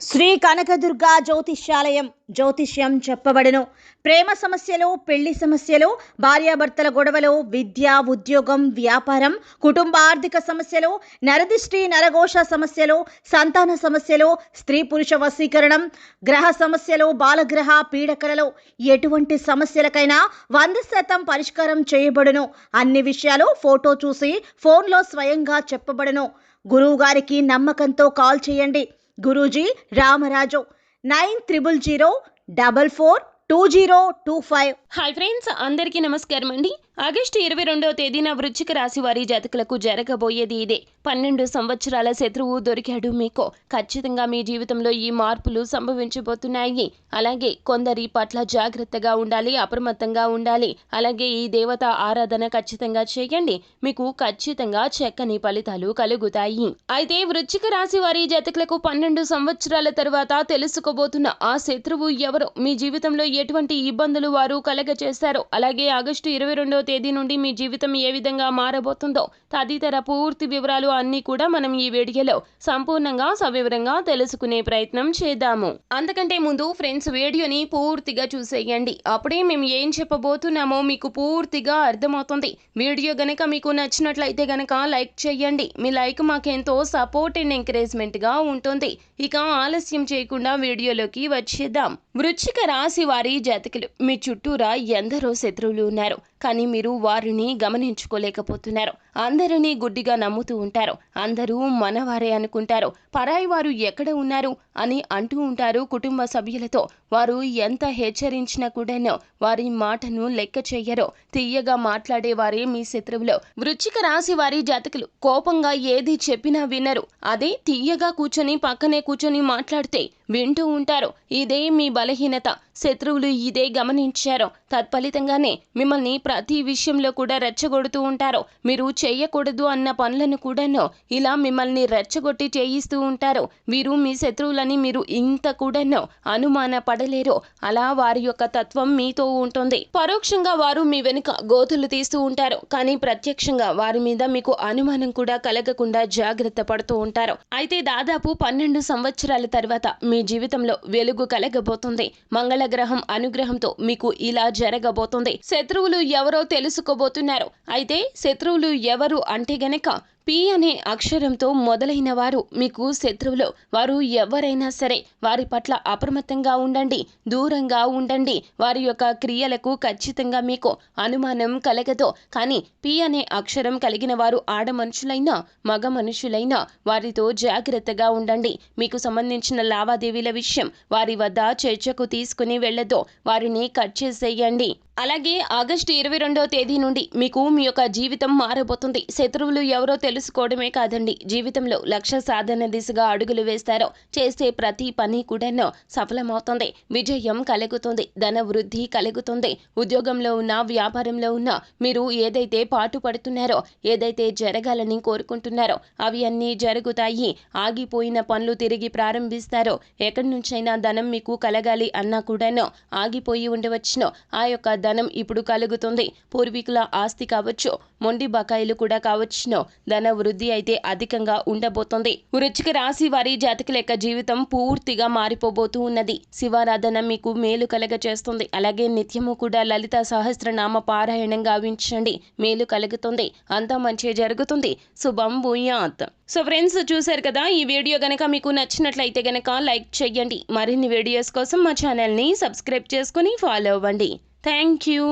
శ్రీ కనకదుర్గ జ్యోతిష్యాలయం జ్యోతిష్యం చెప్పబడును. ప్రేమ సమస్యలు, పెళ్లి సమస్యలు, భార్యాభర్తల గొడవలు, విద్య, ఉద్యోగం, వ్యాపారం, కుటుంబ ఆర్థిక సమస్యలు, నరదిష్టి, నరఘోష సమస్యలు, సంతాన సమస్యలు, స్త్రీ పురుష వశీకరణం, గ్రహ సమస్యలు, బాలగ్రహ పీడకలలో ఎటువంటి సమస్యలకైనా 100% పరిష్కారం చేయబడును. అన్ని విషయాలు ఫోటో చూసి ఫోన్లో స్వయంగా చెప్పబడును. గురువు గారికి నమ్మకంతో కాల్ చేయండి. గురూజీ రామరాజు 9000442025. హాయ్ ఫ్రెండ్స్, అందరికీ నమస్కారం అండి. ఆగస్టు 22వ తేదీన వృశ్చిక రాశి వారి జాతకులకు జరగబోయేది ఇదే. 12 సంవత్సరాల శత్రువు దొరికాడు మీకు. ఖచ్చితంగా మీ జీవితంలో ఈ మార్పులు సంభవించబోతున్నాయి. అలాగే కొందరి పట్ల జాగ్రత్తగా ఉండాలి, అప్రమత్తంగా ఉండాలి. అలాగే ఈ దేవత ఆరాధన ఖచ్చితంగా చేయండి. మీకు ఖచ్చితంగా చక్కని ఫలితాలు కలుగుతాయి. అయితే వృశ్చిక రాశి వారి జాతకులకు 12 సంవత్సరాల తర్వాత తెలుసుకోబోతున్న ఆ శత్రువు ఎవరో, మీ జీవితంలో ఎటువంటి ఇబ్బందులు వారు కలగచేశారో, అలాగే ఆగస్టు 22వ తేదీ నుండి మీ జీవితం ఏ విధంగా మారబోతుందో తదితర పూర్తి వివరాలు అన్నీ కూడా మనం ఈ వీడియోలో సంపూర్ణంగా సవివరంగా తెలుసుకునే ప్రయత్నం చేద్దాము. అంతకంటే ముందు ఫ్రెండ్స్, వీడియోని పూర్తిగా చూసేయండి. అప్పుడే మేము ఏం చెప్పబోతున్నామో మీకు పూర్తిగా అర్థమవుతుంది. వీడియో గనక మీకు నచ్చినట్లయితే గనక లైక్ చేయండి. మీ లైక్ మాకెంతో సపోర్ట్ అండ్ ఎంకరేజ్మెంట్ గా ఉంటుంది. ఇక ఆలస్యం చేయకుండా వీడియోలోకి వచ్చేద్దాం. వృశ్చిక రాశి వారి జాతకులు, మీ చుట్టూరా ఎందరో శత్రువులు ఉన్నారు, కానీ మీరు వారిని గమనించుకోలేకపోతున్నారు. అందరినీ గుడ్డిగా నమ్ముతూ ఉంటారు. అందరూ మనవారే అనుకుంటారు. పరాయి వారు ఎక్కడ ఉన్నారు అని అంటూ ఉంటారు కుటుంబ సభ్యులతో. వారు ఎంత హెచ్చరించినా కూడానో వారి మాటను లెక్క చెయ్యరో. తీయగా మాట్లాడేవారే మీ శత్రువులు. వృశ్చిక రాశి వారి జాతకులు కోపంగా ఏది చెప్పినా వినరు. అదే తీయగా కూర్చొని పక్కనే కూర్చొని మాట్లాడితే వింటూ ఉంటారు. ఇదే మీ బలహీనత. శత్రువులు ఇదే గమనించారు. తత్ఫలితంగానే మిమ్మల్ని ప్రతి విషయంలో కూడా రెచ్చగొడుతూ ఉంటారు. మీరు చేయకూడదు అన్న పనులను కూడాను ఇలా మిమ్మల్ని రెచ్చగొట్టి చేయిస్తూ ఉంటారు. వీరు మీ శత్రువులని మీరు ఇంత కూడాను అనుమాన పడలేరు. అలా వారి యొక్క తత్వం మీతో ఉంటుంది. పరోక్షంగా వారు మీ వెనుక గోతులు తీస్తూ ఉంటారు, కానీ ప్రత్యక్షంగా వారి మీద మీకు అనుమానం కూడా కలగకుండా జాగ్రత్త పడుతూ ఉంటారు. అయితే దాదాపు 12 సంవత్సరాల తర్వాత మీ జీవితంలో వెలుగు కలగబోతుంది. మంగళగ్రహం అనుగ్రహంతో మీకు ఇలా జరగబోతుంది. శత్రువులు ఎవరో తెలుసుకోబోతున్నారు. అయితే శత్రువులు ఎవరు అంటే గనక పి అనే అక్షరంతో మొదలైన వారు మీకు శత్రువులు. వారు ఎవరైనా సరే వారి పట్ల అప్రమత్తంగా ఉండండి, దూరంగా ఉండండి. వారి యొక్క క్రియలకు ఖచ్చితంగా మీకు అనుమానం కలగదు. కానీ పి అనే అక్షరం కలిగిన వారు ఆడ మనుషులైనా మగ మనుషులైనా వారితో జాగ్రత్తగా ఉండండి. మీకు సంబంధించిన లావాదేవీల విషయం వారి వద్ద చర్చకు తీసుకుని వెళ్ళదు. వారిని కట్ చేసేయండి. అలాగే ఆగస్టు 22వ తేదీ నుండి మీకు మీ యొక్క జీవితం మారబోతుంది. శత్రువులు ఎవరో తెలుసుకోవడమే కాదండి, జీవితంలో లక్ష్య సాధన దిశగా అడుగులు వేస్తారో చేసే ప్రతి పని కూడా సఫలమవుతుంది. విజయం కలుగుతుంది, ధన వృద్ధి కలుగుతుంది. ఉద్యోగంలో ఉన్న, వ్యాపారంలో ఉన్న మీరు ఏదైతే పాటు పడుతున్నారో, ఏదైతే జరగాలని కోరుకుంటున్నారో అవి అన్నీ జరుగుతాయి. ఆగిపోయిన పనులు తిరిగి ప్రారంభిస్తారో, ఎక్కడి నుంచైనా ధనం మీకు కలగాలి అన్నా కూడాను ఆగిపోయి ఉండవచ్చును. ఆ యొక్క ధనం ఇప్పుడు కలుగుతుంది. పూర్వీకుల ఆస్తి కావచ్చు, మొండి బకాయిలు కూడా కావచ్చును. ధన వృద్ధి అయితే అధికంగా ఉండబోతుంది. వృశ్చిక రాశి వారి జాతకుల యొక్క జీవితం పూర్తిగా మారిపోబోతూ ఉన్నది. శివారాధన మీకు మేలు కలగ చేస్తుంది. అలాగే నిత్యము కూడా లలిత సహస్రనామ పారాయణం గావించండి, మేలు కలుగుతుంది. అంతా మంచి జరుగుతుంది. శుభం భూయాత్. సో ఫ్రెండ్స్, చూశారు కదా, ఈ వీడియో గనక మీకు నచ్చినట్లయితే గనక లైక్ చేయండి. మరిన్ని వీడియోస్ కోసం మా ఛానల్ని సబ్స్క్రైబ్ చేసుకుని ఫాలో అవ్వండి. Thank you.